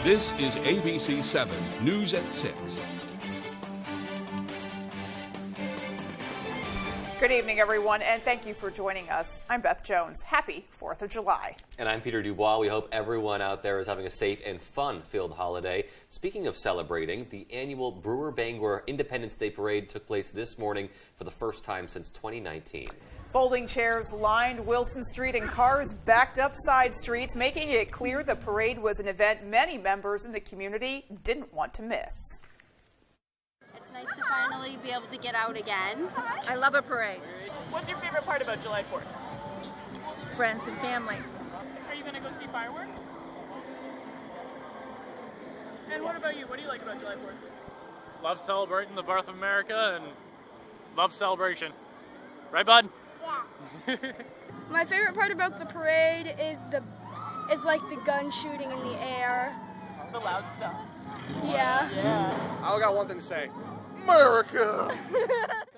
This is ABC 7 News at 6. Good evening, everyone, and thank you for joining us. I'm Beth Jones. Happy 4th of July. And I'm Peter Dubois. We hope everyone out there is having a safe and fun-filled holiday. Speaking of celebrating, the annual Brewer Bangor Independence Day Parade took place this morning for the first time since 2019. Folding chairs lined Wilson Street and cars backed up side streets, making it clear the parade was an event many members in the community didn't want to miss. It's nice to finally be able to get out again. I love a parade. What's your favorite part about July 4th? Friends and family. Are you going to go see fireworks? And what about you? What do you like about July 4th? Love celebrating the birth of America and love celebration. Right, bud? Yeah. My favorite part about the parade is like the gun shooting in the air. The loud stuff. Yeah. Yeah. I got one thing to say. America! So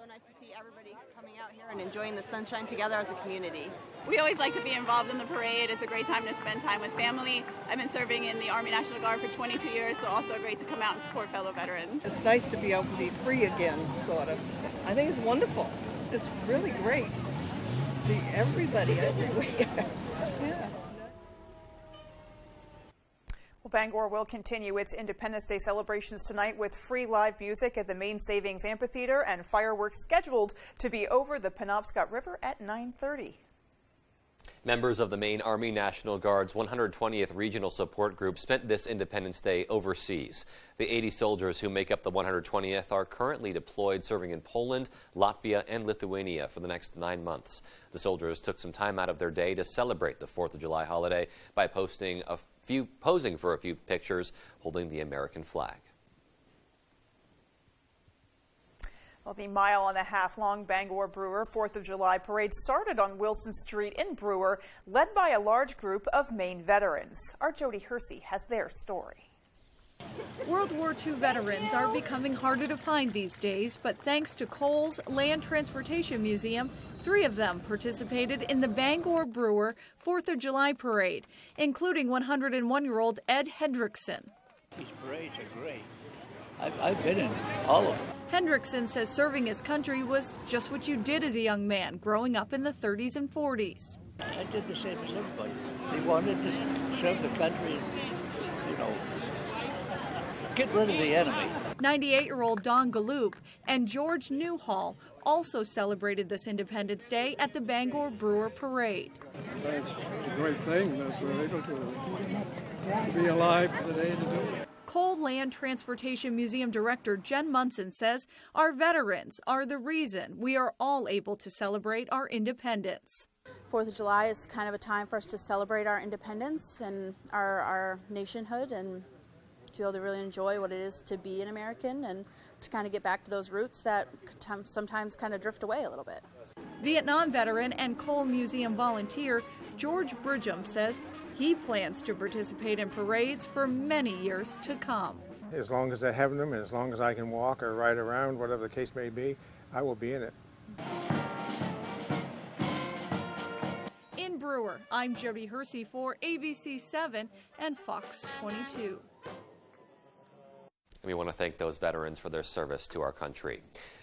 nice to see everybody coming out here and enjoying the sunshine together as a community. We always like to be involved in the parade. It's a great time to spend time with family. I've been serving in the Army National Guard for 22 years, so also great to come out and support fellow veterans. It's nice to be able to be free again, sort of. I think it's wonderful. It's really great. See everybody everywhere. Yeah. Well, Bangor will continue its Independence Day celebrations tonight with free live music at the Main Savings Amphitheater and fireworks scheduled to be over the Penobscot River at 9:30. Members of the Maine Army National Guard's 120th Regional Support Group spent this Independence Day overseas. The 80 soldiers who make up the 120th are currently deployed serving in Poland, Latvia, and Lithuania for the next 9 months. The soldiers took some time out of their day to celebrate the 4th of July holiday by posing for a few pictures holding the American flag. Well, the mile-and-a-half-long Bangor Brewer 4th of July parade started on Wilson Street in Brewer, led by a large group of Maine veterans. Our Jody Hersey has their story. World War II veterans are becoming harder to find these days, but thanks to Cole's Land Transportation Museum, 3 of them participated in the Bangor Brewer 4th of July parade, including 101-year-old Ed Hendrickson. These parades are great. I've been in all of them. Hendrickson says serving his country was just what you did as a young man, growing up in the 30s and 40s. I did the same as everybody. They wanted to serve the country and, get rid of the enemy. 98-year-old Don Galloop and George Newhall also celebrated this Independence Day at the Bangor Brewer Parade. It's a great thing that we're able to be alive today to do it. Coal Land Transportation Museum Director Jen Munson says our veterans are the reason we are all able to celebrate our independence. 4th of July is kind of a time for us to celebrate our independence and our nationhood and to be able to really enjoy what it is to be an American and to kind of get back to those roots that sometimes kind of drift away a little bit. Vietnam veteran and Coal Museum volunteer George Bridgham says he plans to participate in parades for many years to come. As long as I have them, and as long as I can walk or ride around, whatever the case may be, I will be in it. In Brewer, I'm Jody Hersey for ABC 7 and Fox 22. We want to thank those veterans for their service to our country.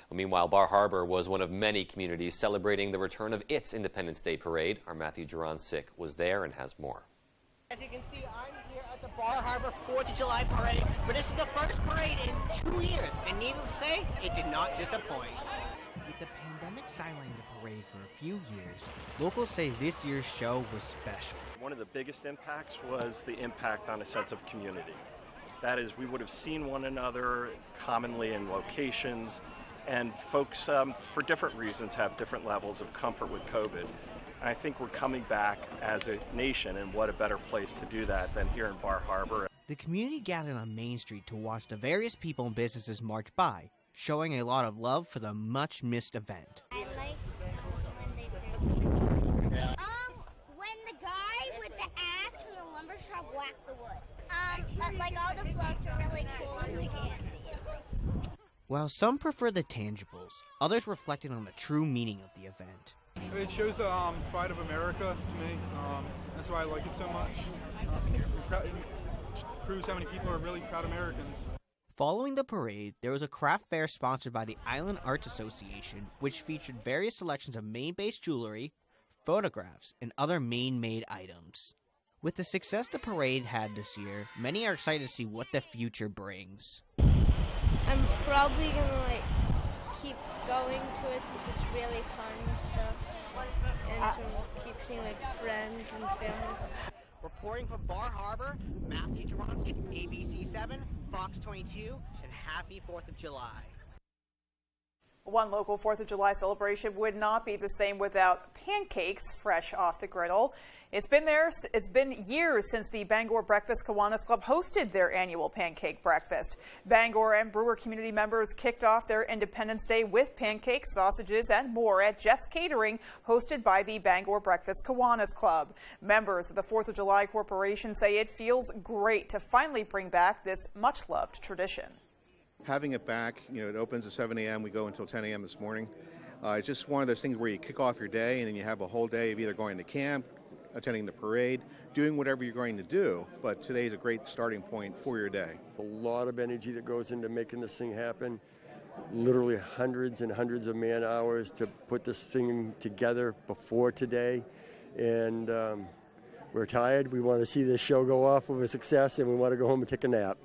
Well, meanwhile, Bar Harbor was one of many communities celebrating the return of its Independence Day parade. Our Matthew Juron-Sick was there and has more. As you can see, I'm here at the Bar Harbor 4th of July parade, but this is the first parade in 2 years, and needless to say, it did not disappoint. With the pandemic silencing the parade for a few years, locals say this year's show was special. One of the biggest impacts was the impact on a sense of community. That is, we would have seen one another commonly in locations, and folks, for different reasons, have different levels of comfort with COVID. And I think we're coming back as a nation, and what a better place to do that than here in Bar Harbor. The community gathered on Main Street to watch the various people and businesses march by, showing a lot of love for the much-missed event. I like when they when the guy with the axe from the lumber shop whacked the wood. Like all the floats were really cool and we can't see it. While some prefer the tangibles, others reflected on the true meaning of the event. It shows the pride of America to me. That's why I like it so much. proves how many people are really proud Americans. Following the parade, there was a craft fair sponsored by the Island Arts Association, which featured various selections of Maine-based jewelry, photographs, and other Maine-made items. With the success the parade had this year, many are excited to see what the future brings. I'm probably gonna keep going to it since it's really fun and stuff, and to keep seeing friends and family. Reporting from Bar Harbor, Matthew Dronsick, ABC7, Fox 22, and happy 4th of July. One local 4th of July celebration would not be the same without pancakes fresh off the griddle. It's been years since the Bangor Breakfast Kiwanis Club hosted their annual pancake breakfast. Bangor and Brewer community members kicked off their Independence Day with pancakes, sausages, and more at Jeff's Catering, hosted by the Bangor Breakfast Kiwanis Club. Members of the 4th of July Corporation say it feels great to finally bring back this much-loved tradition. Having it back, it opens at 7 a.m. We go until 10 a.m. this morning. It's just one of those things where you kick off your day and then you have a whole day of either going to camp, attending the parade, doing whatever you're going to do. But today's a great starting point for your day. A lot of energy that goes into making this thing happen. Literally hundreds and hundreds of man hours to put this thing together before today. And we're tired. We want to see this show go off with a success, and we want to go home and take a nap.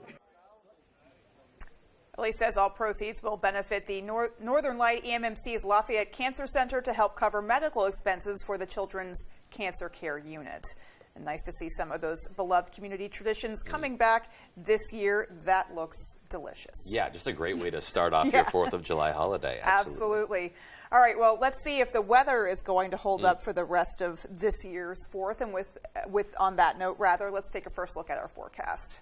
He says all proceeds will benefit the Northern Light EMMC's Lafayette Cancer Center to help cover medical expenses for the Children's Cancer Care Unit. And nice to see some of those beloved community traditions coming back this year. That looks delicious. Yeah, just a great way to start off your 4th of July holiday. Absolutely. All right, well, let's see if the weather is going to hold up for the rest of this year's 4th. And on that note, let's take a first look at our forecast.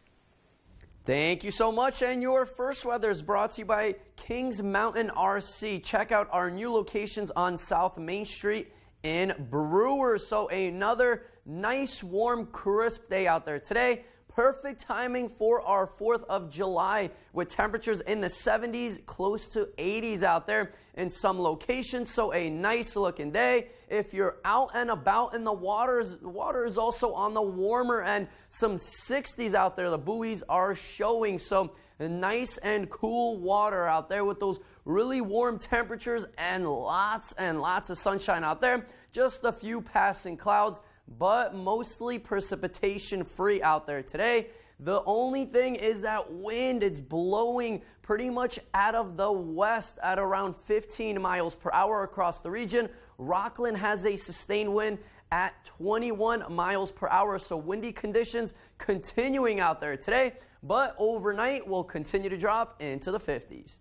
Thank you so much. And your first weather is brought to you by Kings Mountain RC. Check out our new locations on South Main Street in Brewer. So another nice, warm, crisp day out there today. Perfect timing for our 4th of July with temperatures in the 70s, close to 80s out there in some locations. So a nice looking day. If you're out and about in the water is also on the warmer end. Some 60s out there. The buoys are showing. So nice and cool water out there with those really warm temperatures and lots of sunshine out there. Just a few passing clouds, but mostly precipitation free out there today. The only thing is that wind, it's blowing pretty much out of the west at around 15 miles per hour across the region. Rockland has a sustained wind at 21 miles per hour. So windy conditions continuing out there today, but overnight will continue to drop into the 50s.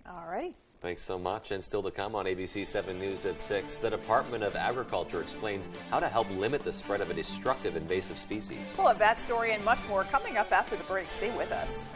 All righty. Thanks so much. And still to come on ABC 7 News at 6, the Department of Agriculture explains how to help limit the spread of a destructive invasive species. We'll have that story and much more coming up after the break. Stay with us.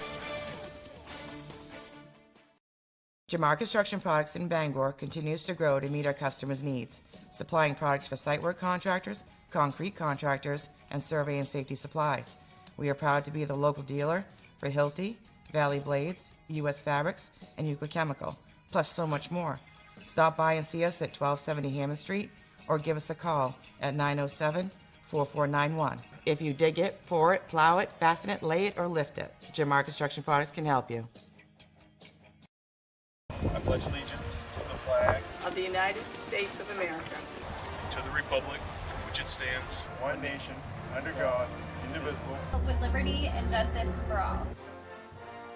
Jamar Construction Products in Bangor continues to grow to meet our customers' needs, supplying products for site work contractors, concrete contractors, and survey and safety supplies. We are proud to be the local dealer for Hilti, Valley Blades, U.S. Fabrics, and Euclid Chemical, plus so much more. Stop by and see us at 1270 Hammond Street or give us a call at 907-4491. If you dig it, pour it, plow it, fasten it, lay it, or lift it, Jamar Construction Products can help you. I pledge allegiance to the flag of the United States of America, to the republic for which it stands, one nation, under God, indivisible, with liberty and justice for all.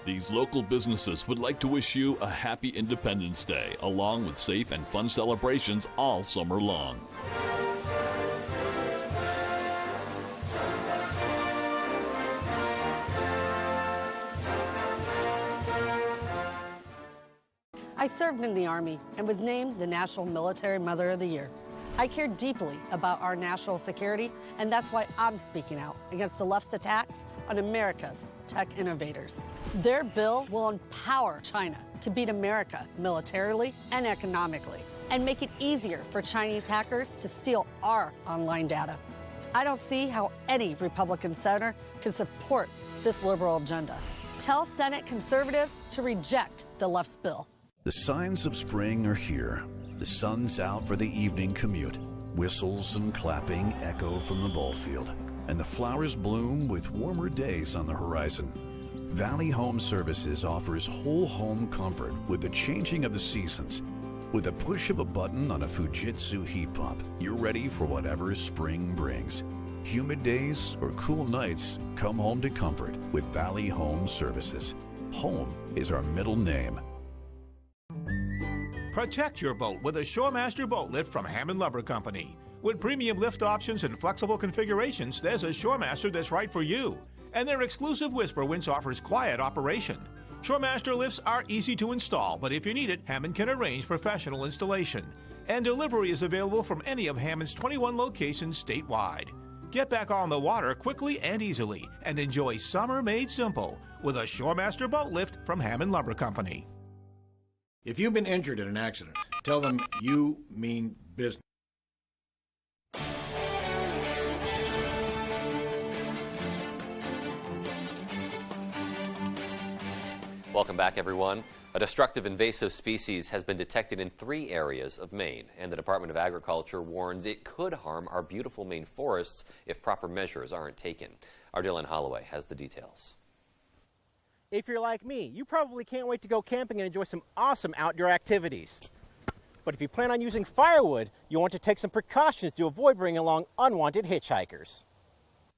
These local businesses would like to wish you a happy Independence Day, along with safe and fun celebrations all summer long. I served in the Army and was named the National Military Mother of the Year. I care deeply about our national security, and that's why I'm speaking out against the left's attacks on America's tech innovators. Their bill will empower China to beat America militarily and economically, and make it easier for Chinese hackers to steal our online data. I don't see how any Republican senator can support this liberal agenda. Tell Senate conservatives to reject the left's bill. The signs of spring are here. The sun's out for the evening commute. Whistles and clapping echo from the ball field, and the flowers bloom with warmer days on the horizon. Valley Home Services offers whole home comfort with the changing of the seasons. With a push of a button on a Fujitsu heat pump, you're ready for whatever spring brings. Humid days or cool nights, come home to comfort with Valley Home Services. Home is our middle name. Protect your boat with a Shoremaster boat lift from Hammond Lumber Company. With premium lift options and flexible configurations, there's a Shoremaster that's right for you. And their exclusive Whisper winch offers quiet operation. Shoremaster lifts are easy to install, but if you need it, Hammond can arrange professional installation. And delivery is available from any of Hammond's 21 locations statewide. Get back on the water quickly and easily and enjoy summer made simple with a Shoremaster boat lift from Hammond Lumber Company. If you've been injured in an accident, tell them you mean business. Welcome back, everyone. A destructive invasive species has been detected in 3 areas of Maine, and the Department of Agriculture warns it could harm our beautiful Maine forests if proper measures aren't taken. Our Dylan Holloway has the details. If you're like me, you probably can't wait to go camping and enjoy some awesome outdoor activities. But if you plan on using firewood, you'll want to take some precautions to avoid bringing along unwanted hitchhikers.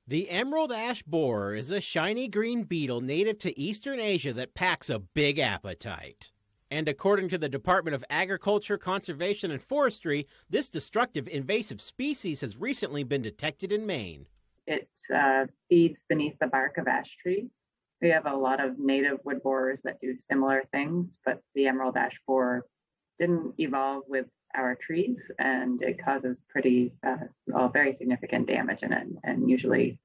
The emerald ash borer is a shiny green beetle native to Eastern Asia that packs a big appetite. And according to the Department of Agriculture, Conservation, and Forestry, this destructive invasive species has recently been detected in Maine. It feeds beneath the bark of ash trees. We have a lot of native wood borers that do similar things, but the emerald ash borer didn't evolve with our trees, and it causes very significant damage and usually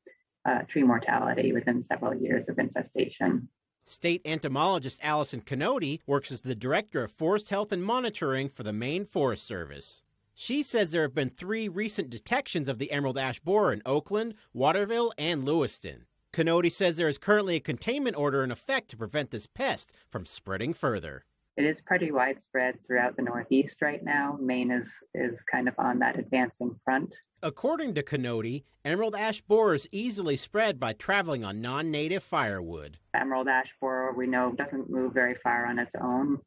tree mortality within several years of infestation. State entomologist Allison Canody works as the Director of Forest Health and Monitoring for the Maine Forest Service. She says there have been 3 recent detections of the emerald ash borer in Oakland, Waterville, and Lewiston. Canody says there is currently a containment order in effect to prevent this pest from spreading further. It is pretty widespread throughout the Northeast right now. Maine is kind of on that advancing front. According to Canody, emerald ash borers easily spread by traveling on non-native firewood. Emerald ash borer, we know, doesn't move very far on its own,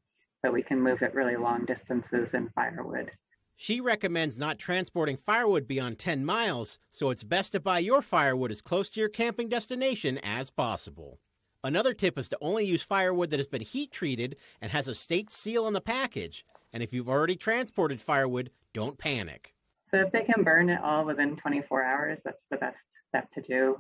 but we can move it really long distances in firewood. She recommends not transporting firewood beyond 10 miles, so it's best to buy your firewood as close to your camping destination as possible. Another tip is to only use firewood that has been heat treated and has a state seal on the package. And if you've already transported firewood, don't panic. So if they can burn it all within 24 hours, that's the best step to do.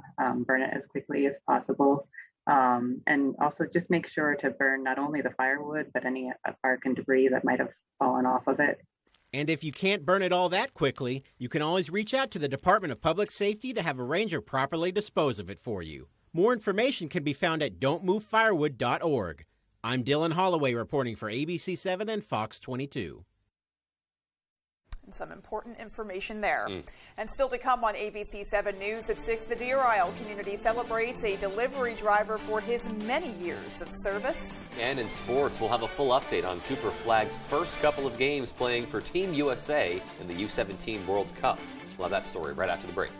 Burn it as quickly as possible. And also just make sure to burn not only the firewood, but any bark and debris that might have fallen off of it. And if you can't burn it all that quickly, you can always reach out to the Department of Public Safety to have a ranger properly dispose of it for you. More information can be found at don'tmovefirewood.org. I'm Dylan Holloway reporting for ABC7 and Fox 22. And some important information there. And still to come on ABC7 News at 6, the Deer Isle community celebrates a delivery driver for his many years of service. And in sports, we'll have a full update on Cooper Flagg's first couple of games playing for Team USA in the U17 World Cup. We'll have that story right after the break.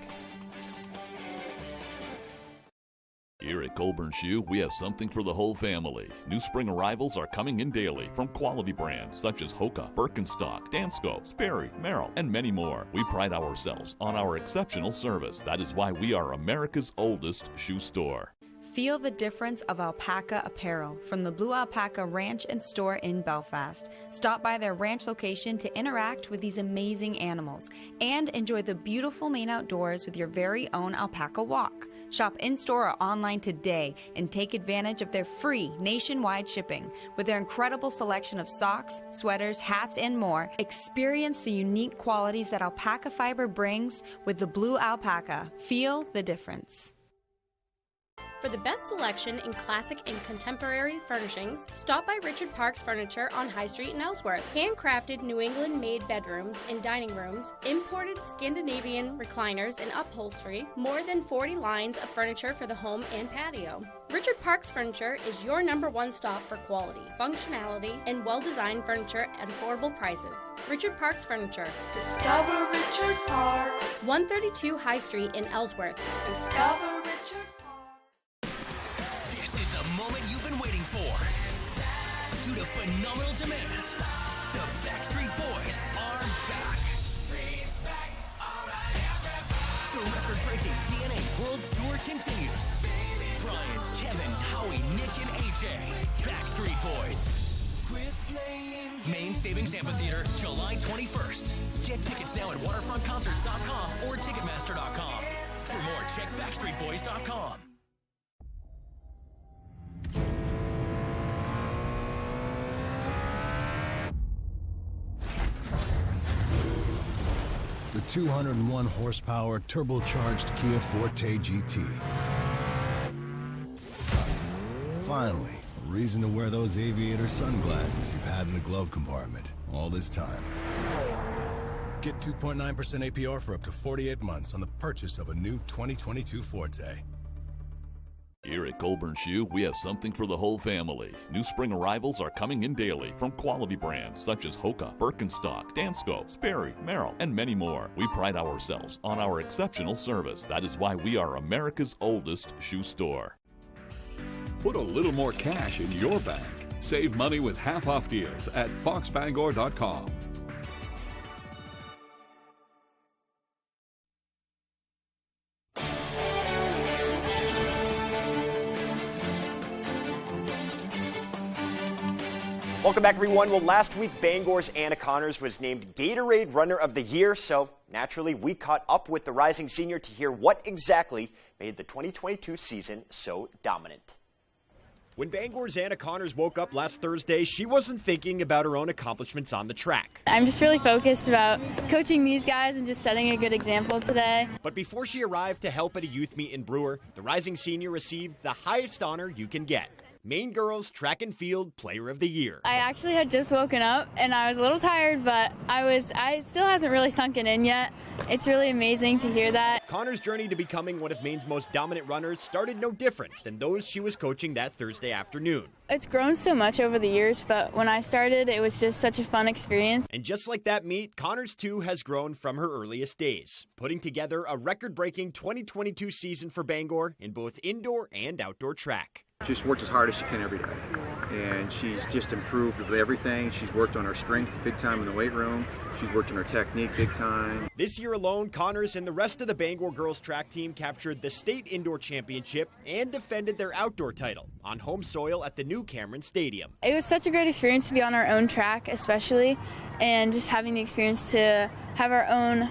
Here at Colburn Shoe, we have something for the whole family. New spring arrivals are coming in daily from quality brands such as Hoka, Birkenstock, Dansko, Sperry, Merrill, and many more. We pride ourselves on our exceptional service. That is why we are America's oldest shoe store. Feel the difference of alpaca apparel from the Blue Alpaca Ranch and Store in Belfast. Stop by their ranch location to interact with these amazing animals and enjoy the beautiful Maine outdoors with your very own alpaca walk. Shop in-store or online today and take advantage of their free nationwide shipping. With their incredible selection of socks, sweaters, hats, and more, experience the unique qualities that alpaca fiber brings with the Blue Alpaca. Feel the difference. For the best selection in classic and contemporary furnishings, stop by Richard Parks Furniture on High Street in Ellsworth. Handcrafted New England-made bedrooms and dining rooms, imported Scandinavian recliners and upholstery, more than 40 lines of furniture for the home and patio. Richard Parks Furniture is your #1 stop for quality, functionality, and well-designed furniture at affordable prices. Richard Parks Furniture. Discover Richard Parks. 132 High Street in Ellsworth. Discover Richard Parks. This is the moment you've been waiting for. Due to phenomenal demand, the Backstreet Boys are back. The record-breaking DNA World Tour continues. Brian, Kevin, Howie, Nick, and AJ. Backstreet Boys. Main Savings Amphitheater, July 21st. Get tickets now at waterfrontconcerts.com or ticketmaster.com. For more, check backstreetboys.com. The 201 horsepower turbocharged Kia Forte GT. Finally, a reason to wear those aviator sunglasses you've had in the glove compartment all this time. Get 2.9% APR for up to 48 months on the purchase of a new 2022 Forte. Here at Colburn Shoe, we have something for the whole family. New spring arrivals are coming in daily from quality brands such as Hoka, Birkenstock, Dansko, Sperry, Merrill, and many more. We pride ourselves on our exceptional service. That is why we are America's oldest shoe store. Put a little more cash in your bag. Save money with half-off deals at foxbangor.com. Welcome back, everyone. Well, last week, Bangor's Anna Connors was named Gatorade Runner of the Year, so naturally, we caught up with the rising senior to hear what exactly made the 2022 season so dominant. When Bangor's Anna Connors woke up last Thursday, she wasn't thinking about her own accomplishments on the track. I'm just really focused about coaching these guys and just setting a good example today. But before she arrived to help at a youth meet in Brewer, the rising senior received the highest honor you can get. Maine Girls Track and Field Player of the Year. I actually had just woken up and I was a little tired, but I still hasn't really sunken in yet. It's really amazing to hear that. Connors' journey to becoming one of Maine's most dominant runners started no different than those she was coaching that Thursday afternoon. It's grown so much over the years, but when I started, it was just such a fun experience. And just like that meet, Connors too has grown from her earliest days, putting together a record-breaking 2022 season for Bangor in both indoor and outdoor track. Just works as hard as she can every day, and she's just improved with everything. She's worked on her strength big time in the weight room. She's worked on her technique big time. This year alone, Connors and the rest of the Bangor girls track team captured the state indoor championship and defended their outdoor title on home soil at the new Cameron Stadium. It was such a great experience to be on our own track, especially, and just having the experience to have our own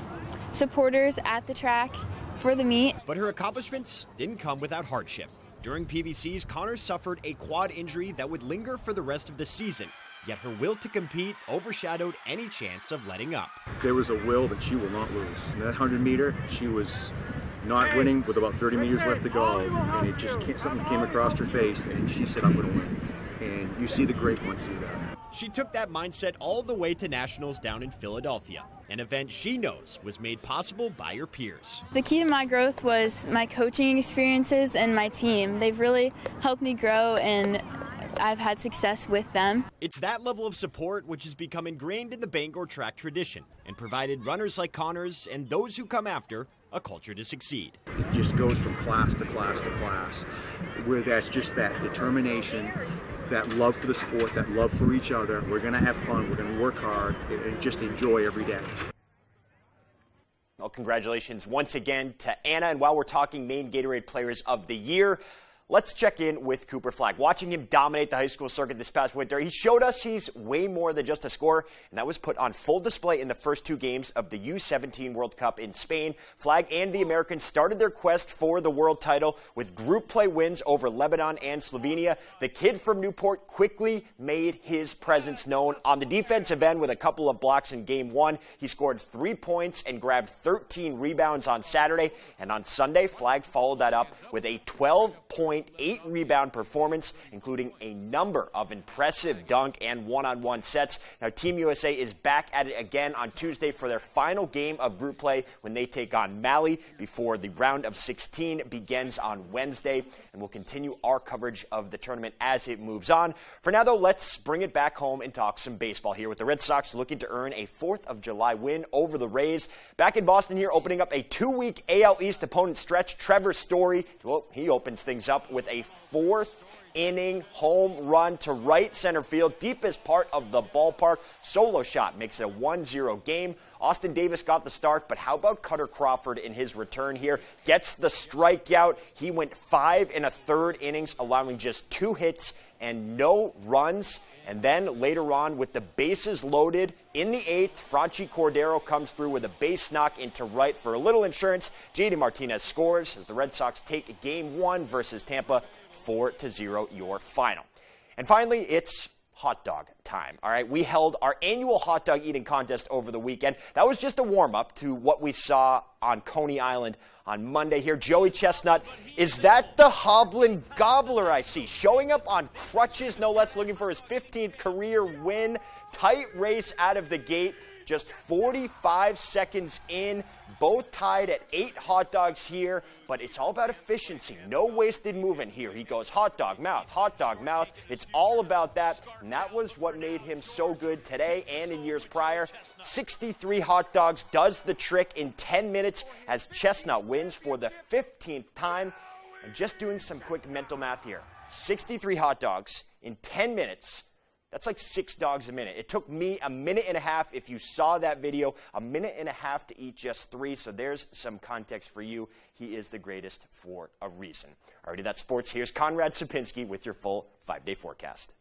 supporters at the track for the meet. But her accomplishments didn't come without hardship. During PVCs, Connors suffered a quad injury that would linger for the rest of the season, yet her will to compete overshadowed any chance of letting up. There was a will that she will not lose. In that 100-meter, she was not winning with about 30 meters left to go, and it just something came across her face, and she said, I'm going to win. And you see the great ones do that. She took that mindset all the way to Nationals down in Philadelphia, an event she knows was made possible by her peers. The key to my growth was my coaching experiences and my team. They've really helped me grow, and I've had success with them. It's that level of support which has become ingrained in the Bangor track tradition and provided runners like Connors and those who come after a culture to succeed. It just goes from class to class to class, where that's just that determination, that love for the sport, that love for each other. We're going to have fun, we're going to work hard, and just enjoy every day. Well, congratulations once again to Anna. And while we're talking Maine Gatorade Players of the Year, let's check in with Cooper Flagg. Watching him dominate the high school circuit this past winter, he showed us he's way more than just a scorer, and that was put on full display in the first two games of the U17 World Cup in Spain. Flagg and the Americans started their quest for the world title with group play wins over Lebanon and Slovenia. The kid from Newport quickly made his presence known on the defensive end with a couple of blocks in game one. He scored 3 points and grabbed 13 rebounds on Saturday, and on Sunday, Flagg followed that up with a 12-point point, 8-rebound performance, including a number of impressive dunk and one-on-one sets. Now, Team USA is back at it again on Tuesday for their final game of group play when they take on Mali before the round of 16 begins on Wednesday. And we'll continue our coverage of the tournament as it moves on. For now, though, let's bring it back home and talk some baseball here with the Red Sox looking to earn a 4th of July win over the Rays. Back in Boston here, opening up a 2-week AL East opponent stretch. Trevor Story, well, he opens things up with a 4th-inning home run to right center field, deepest part of the ballpark. Solo shot makes it a 1-0 game. Austin Davis got the start, but how about Cutter Crawford in his return here? Gets the strikeout. He went 5 1/3 innings, allowing just 2 hits and no runs. And then later on, with the bases loaded in the 8th, Franchi Cordero comes through with a base knock into right for a little insurance. JD Martinez scores as the Red Sox take Game 1 versus Tampa, 4-0 your final. And finally, it's hot dog time. All right, we held our annual hot dog eating contest over the weekend. That was just a warm-up to what we saw on Coney Island on Monday here. Joey Chestnut, is that the Hoblin Gobbler I see? Showing up on crutches, no less, looking for his 15th career win. Tight race out of the gate, just 45 seconds in. Both tied at 8 hot dogs here, but it's all about efficiency. No wasted movement here. He goes hot dog mouth, hot dog mouth. It's all about that, and that was what made him so good today and in years prior. 63 hot dogs does the trick in 10 minutes as Chestnut wins for the 15th time. And just doing some quick mental math here, 63 hot dogs in 10 minutes. That's like 6 dogs a minute. It took me a minute and a half, if you saw that video, a minute and a half to eat just 3. So there's some context for you. He is the greatest for a reason. Alrighty, that's sports. Here's Conrad Sapinski with your full 5-day forecast.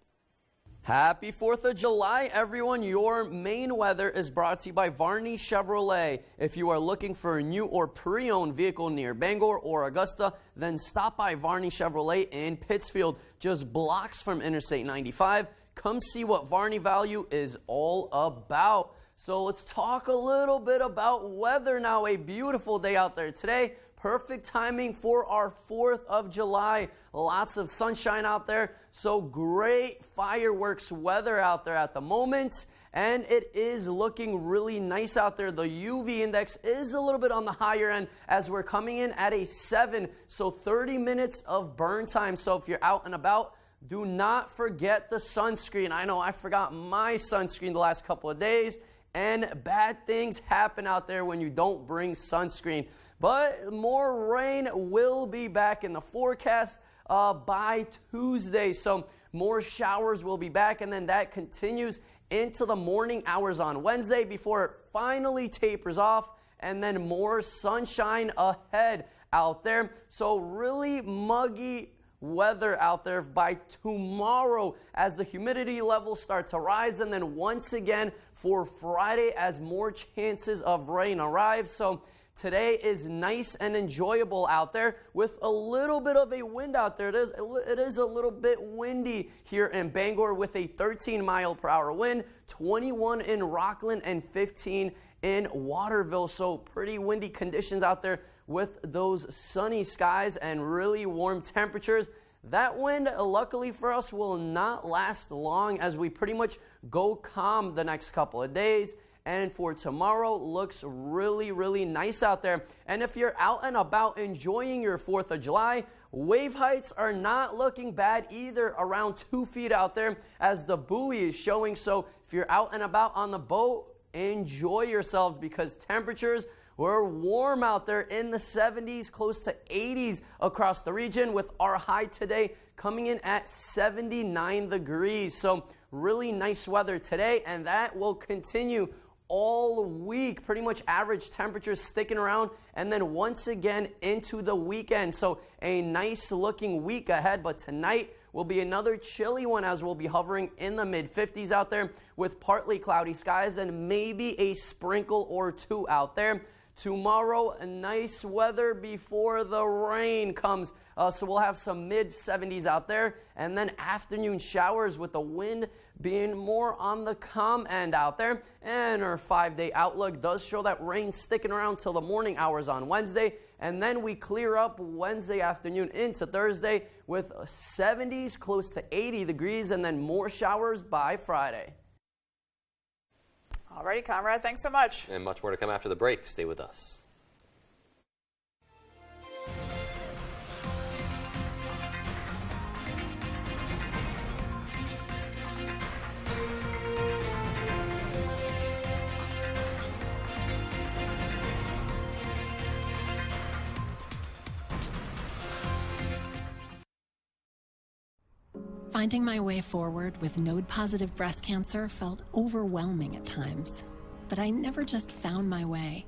Happy 4th of July, everyone. Your main weather is brought to you by Varney Chevrolet. If you are looking for a new or pre-owned vehicle near Bangor or Augusta, then stop by Varney Chevrolet in Pittsfield, just blocks from Interstate 95. Come see what Varney Value is all about. So let's talk a little bit about weather now. A beautiful day out there today. Perfect timing for our 4th of July. Lots of sunshine out there. So great fireworks weather out there at the moment. And it is looking really nice out there. The UV index is a little bit on the higher end as we're coming in at a 7. So 30 minutes of burn time. So if you're out and about, do not forget the sunscreen. I know I forgot my sunscreen the last couple of days, and bad things happen out there when you don't bring sunscreen. But more rain will be back in the forecast by Tuesday. So more showers will be back, and then that continues into the morning hours on Wednesday before it finally tapers off, and then more sunshine ahead out there. So really muggy weather out there by tomorrow as the humidity level starts to rise, and then once again for Friday as more chances of rain arrive. So today is nice and enjoyable out there with a little bit of a wind out there. It is a little bit windy here in Bangor with a 13-mile-per-hour wind, 21 in Rockland and 15 in Waterville. So pretty windy conditions out there with those sunny skies and really warm temperatures. That wind, luckily for us, will not last long as we pretty much go calm the next couple of days. And for tomorrow, looks really, really nice out there. And if you're out and about enjoying your 4th of July, wave heights are not looking bad either, around 2 feet out there as the buoy is showing. So if you're out and about on the boat, enjoy yourself because temperatures were warm out there in the 70s, close to 80s across the region, with our high today coming in at 79 degrees. So really nice weather today, and that will continue all week. Pretty much average temperatures sticking around, and then once again into the weekend. So a nice looking week ahead, but tonight will be another chilly one as we'll be hovering in the mid-50s out there with partly cloudy skies and maybe a sprinkle or 2 out there. Tomorrow, a nice weather before the rain comes. So we'll have some mid-70s out there, and then afternoon showers with the wind being more on the calm end out there. And our 5-day outlook does show that rain sticking around till the morning hours on Wednesday, and then we clear up Wednesday afternoon into Thursday with 70s, close to 80 degrees, and then more showers by Friday. All righty, Conrad, thanks so much. And much more to come after the break. Stay with us. Finding my way forward with node-positive breast cancer felt overwhelming at times. But I never just found my way.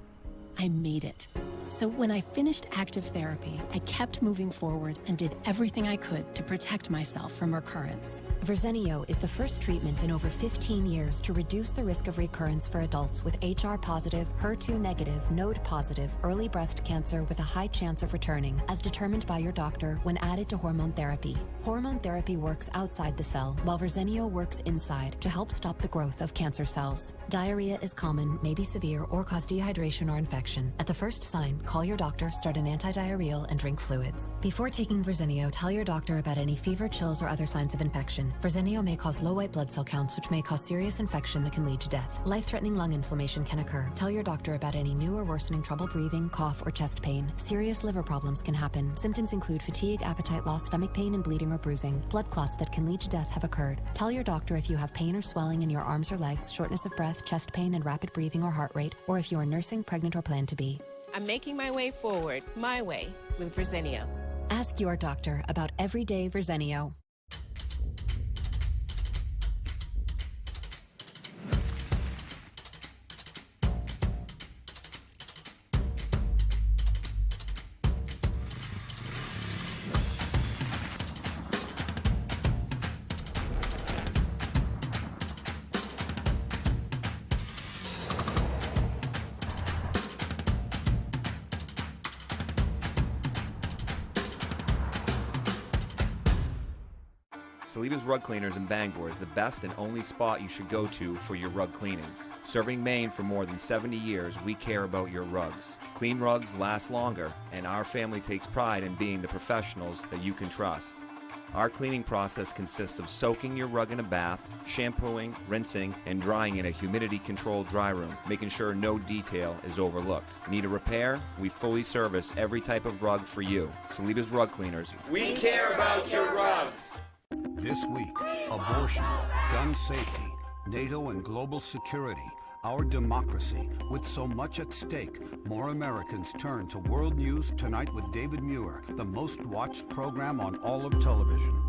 I made it. So when I finished active therapy, I kept moving forward and did everything I could to protect myself from recurrence. Verzenio is the first treatment in over 15 years to reduce the risk of recurrence for adults with HR-positive, HER2-negative, node-positive, early breast cancer with a high chance of returning, as determined by your doctor when added to hormone therapy. Hormone therapy works outside the cell, while Verzenio works inside to help stop the growth of cancer cells. Diarrhea is common, may be severe, or cause dehydration or infection. At the first sign, call your doctor, start an antidiarrheal, and drink fluids. Before taking Verzenio, tell your doctor about any fever, chills, or other signs of infection. Verzenio may cause low white blood cell counts, which may cause serious infection that can lead to death. Life-threatening lung inflammation can occur. Tell your doctor about any new or worsening trouble breathing, cough, or chest pain. Serious liver problems can happen. Symptoms include fatigue, appetite loss, stomach pain, and bleeding or bruising. Blood clots that can lead to death have occurred. Tell your doctor if you have pain or swelling in your arms or legs, shortness of breath, chest pain, and rapid breathing or heart rate, or if you are nursing, pregnant, or plan to be. I'm making my way forward, my way, with Verzenio. Ask your doctor about everyday Verzenio. Saliba's Rug Cleaners in Bangor is the best and only spot you should go to for your rug cleanings. Serving Maine for more than 70 years, we care about your rugs. Clean rugs last longer, and our family takes pride in being the professionals that you can trust. Our cleaning process consists of soaking your rug in a bath, shampooing, rinsing, and drying in a humidity-controlled dry room, making sure no detail is overlooked. Need a repair? We fully service every type of rug for you. Saliba's Rug Cleaners. We care about your rugs. This week, abortion, gun safety, NATO and global security, our democracy. With so much at stake, more Americans turn to World News Tonight with David Muir, the most watched program on all of television.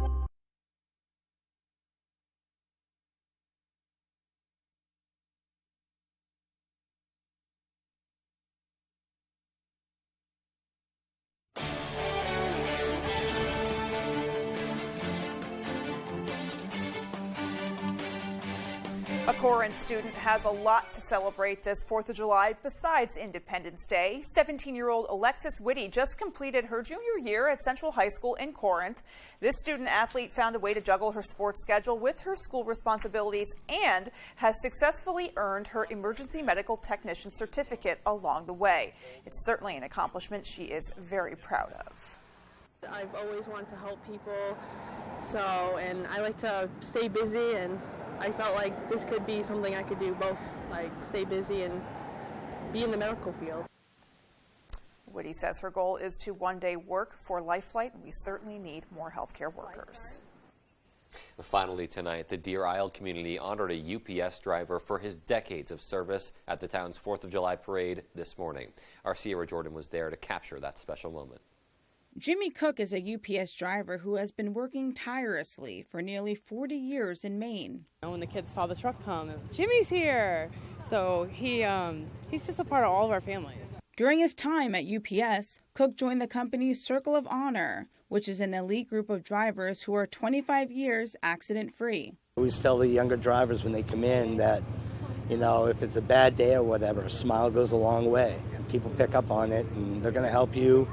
A Corinth student has a lot to celebrate this 4th of July besides Independence Day. 17-year-old Alexis Whitty just completed her junior year at Central High School in Corinth. This student athlete found a way to juggle her sports schedule with her school responsibilities and has successfully earned her emergency medical technician certificate along the way. It's certainly an accomplishment she is very proud of. I've always wanted to help people, and I like to stay busy, and I felt like this could be something I could do both, like stay busy and be in the medical field. Whitty says her goal is to one day work for LifeFlight, and we certainly need more healthcare workers. Finally tonight, the Deer Isle community honored a UPS driver for his decades of service at the town's 4th of July parade this morning. Our Sierra Jordan was there to capture that special moment. Jimmy Cook is a UPS driver who has been working tirelessly for nearly 40 years in Maine. When the kids saw the truck come, Jimmy's here! So he's just a part of all of our families. During his time at UPS, Cook joined the company's Circle of Honor, which is an elite group of drivers who are 25 years accident-free. We always tell the younger drivers when they come in that You know, if it's a bad day or whatever, a smile goes a long way, and people pick up on it, and they're going to help you,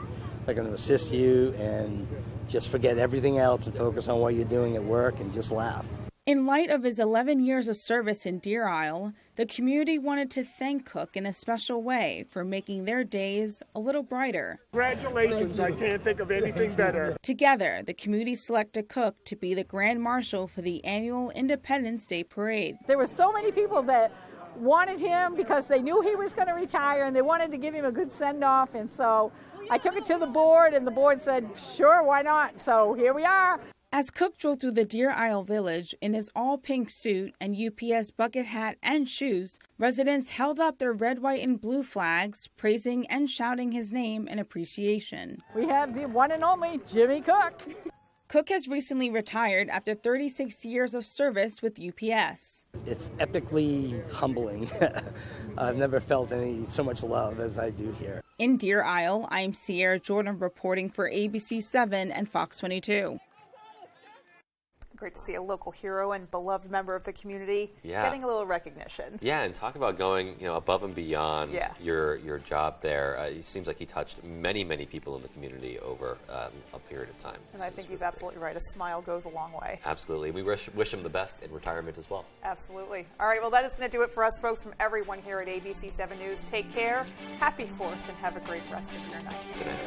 they're going to assist you, and just forget everything else and focus on what you're doing at work and just laugh. In light of his 11 years of service in Deer Isle, the community wanted to thank Cook in a special way for making their days a little brighter. Congratulations, I can't think of anything better. Together, the community selected Cook to be the Grand Marshal for the annual Independence Day Parade. There were so many people that wanted him because they knew he was going to retire and they wanted to give him a good send-off, and so I took it to the board and the board said, sure, why not? So here we are. As Cook drove through the Deer Isle Village in his all-pink suit and UPS bucket hat and shoes, residents held up their red, white, and blue flags, praising and shouting his name in appreciation. We have the one and only Jimmy Cook. Cook has recently retired after 36 years of service with UPS. It's epically humbling. I've never felt so much love as I do here. In Deer Isle, I'm Sierra Jordan reporting for ABC 7 and Fox 22. Great to see a local hero and beloved member of the community Yeah. getting a little recognition. Yeah, and talk about going, above and beyond your job there. It seems like he touched many, many people in the community over a period of time. And I think he's absolutely right. A smile goes a long way. Absolutely. We wish him the best in retirement as well. Absolutely. All right, well, that is going to do it for us, folks, from everyone here at ABC 7 News. Take care, happy 4th, and have a great rest of your night. Good night.